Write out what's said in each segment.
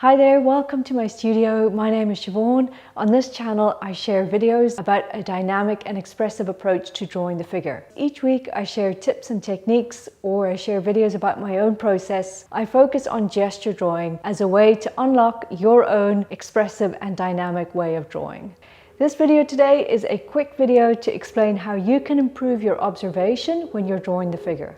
Hi there, welcome to my studio. My name is Siobhan. On this channel, I share videos about a dynamic and expressive approach to drawing the figure. Each week, I share tips and techniques, or I share videos about my own process. I focus on gesture drawing as a way to unlock your own expressive and dynamic way of drawing. This video today is a quick video to explain how you can improve your observation when you're drawing the figure.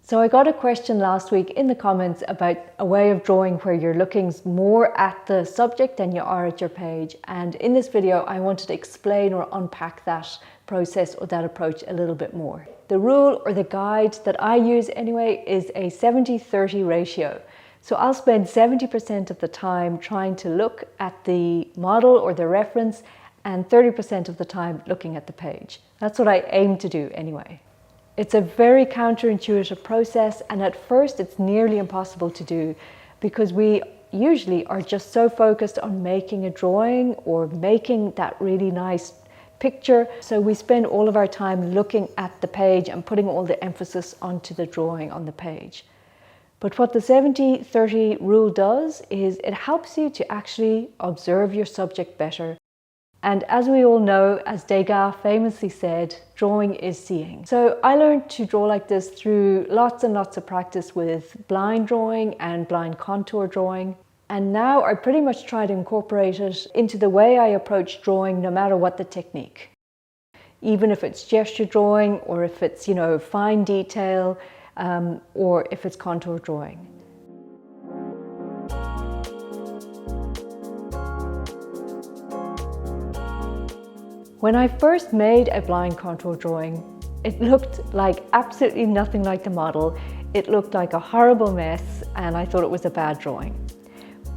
So I got a question last week in the comments about a way of drawing where you're looking more at the subject than you are at your page. And in this video, I wanted to explain or unpack that process or that approach a little bit more. The rule or the guide that I use anyway is a 70-30 ratio. So I'll spend 70% of the time trying to look at the model or the reference and 30% of the time looking at the page. That's what I aim to do anyway. It's a very counterintuitive process, and at first it's nearly impossible to do because we usually are just so focused on making a drawing or making that really nice picture. So we spend all of our time looking at the page and putting all the emphasis onto the drawing on the page. But what the 70-30 rule does is it helps you to actually observe your subject better. And as we all know, as Degas famously said, drawing is seeing. So I learned to draw like this through lots and lots of practice with blind drawing and blind contour drawing. And now I pretty much try to incorporate it into the way I approach drawing, no matter what the technique. Even if it's gesture drawing, or if it's, fine detail, or if it's contour drawing. When I first made a blind contour drawing, it looked like absolutely nothing like the model. It looked like a horrible mess, and I thought it was a bad drawing.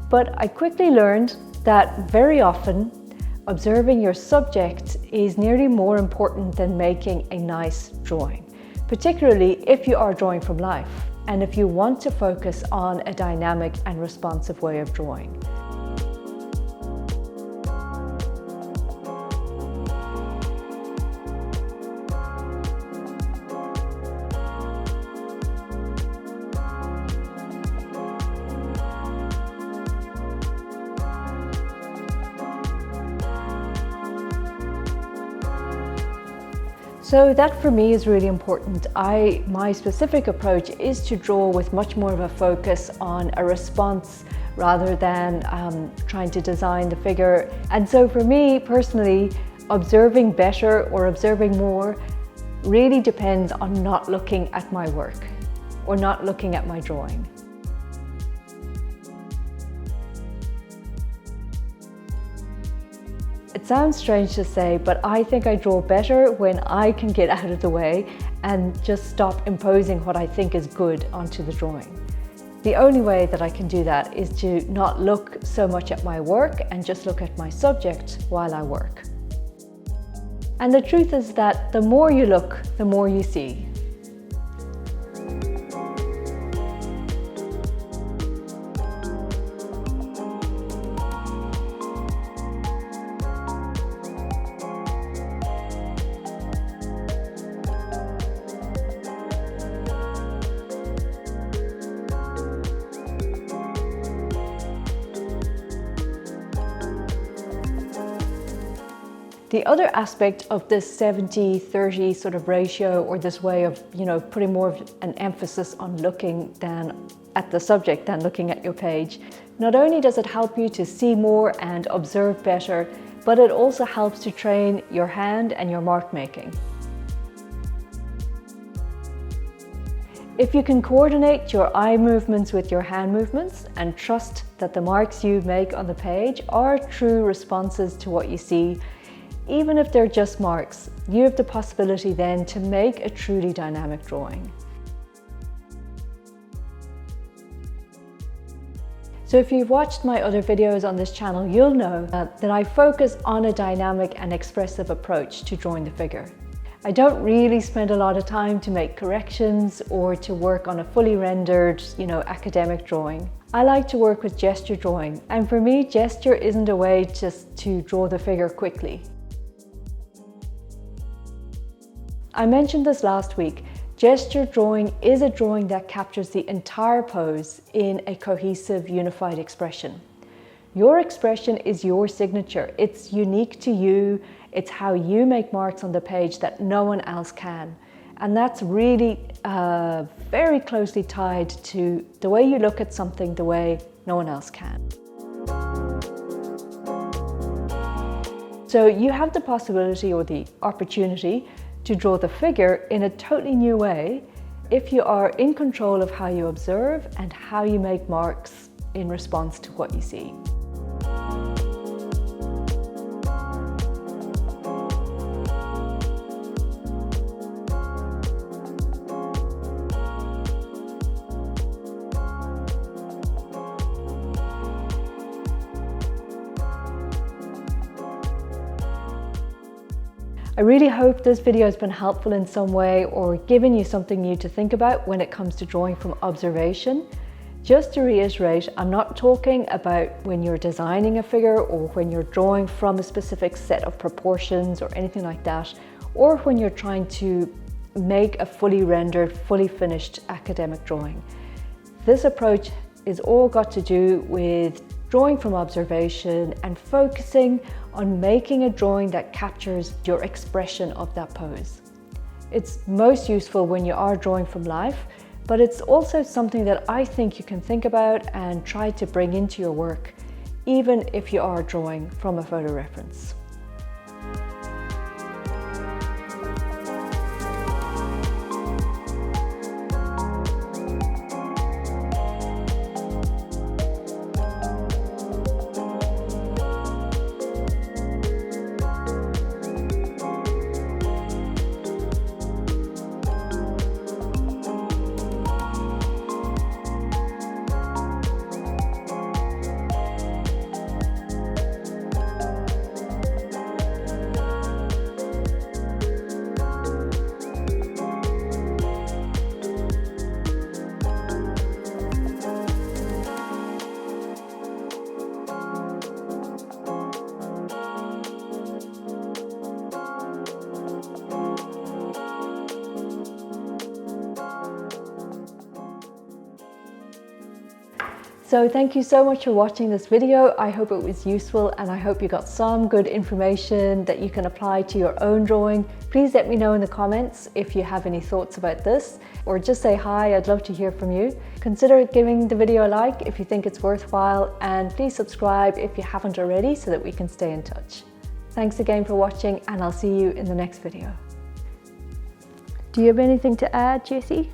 But I quickly learned that very often observing your subject is nearly more important than making a nice drawing, particularly if you are drawing from life and if you want to focus on a dynamic and responsive way of drawing. So that for me is really important. My specific approach is to draw with much more of a focus on a response rather than trying to design the figure. And so for me personally, observing better or observing more really depends on not looking at my work or not looking at my drawing. It sounds strange to say, but I think I draw better when I can get out of the way and just stop imposing what I think is good onto the drawing. The only way that I can do that is to not look so much at my work and just look at my subject while I work. And the truth is that the more you look, the more you see. The other aspect of this 70-30 sort of ratio, or this way of, putting more of an emphasis on looking at the subject than looking at your page, not only does it help you to see more and observe better, but it also helps to train your hand and your mark making. If you can coordinate your eye movements with your hand movements and trust that the marks you make on the page are true responses to what you see, even if they're just marks, you have the possibility then to make a truly dynamic drawing. So if you've watched my other videos on this channel, you'll know that I focus on a dynamic and expressive approach to drawing the figure. I don't really spend a lot of time to make corrections or to work on a fully rendered, academic drawing. I like to work with gesture drawing, and for me, gesture isn't a way just to draw the figure quickly. I mentioned this last week. Gesture drawing is a drawing that captures the entire pose in a cohesive, unified expression. Your expression is your signature. It's unique to you. It's how you make marks on the page that no one else can. And that's really very closely tied to the way you look at something the way no one else can. So you have the possibility or the opportunity to draw the figure in a totally new way if you are in control of how you observe and how you make marks in response to what you see. I really hope this video has been helpful in some way or given you something new to think about when it comes to drawing from observation. Just to reiterate, I'm not talking about when you're designing a figure or when you're drawing from a specific set of proportions or anything like that, or when you're trying to make a fully rendered, fully finished academic drawing. This approach is all got to do with drawing from observation and focusing on making a drawing that captures your expression of that pose. It's most useful when you are drawing from life, but it's also something that I think you can think about and try to bring into your work, even if you are drawing from a photo reference. So thank you so much for watching this video. I hope it was useful and I hope you got some good information that you can apply to your own drawing. Please let me know in the comments if you have any thoughts about this, or just say hi. I'd love to hear from you. Consider giving the video a like if you think it's worthwhile, and please subscribe if you haven't already so that we can stay in touch. Thanks again for watching, and I'll see you in the next video. Do you have anything to add, Jessie?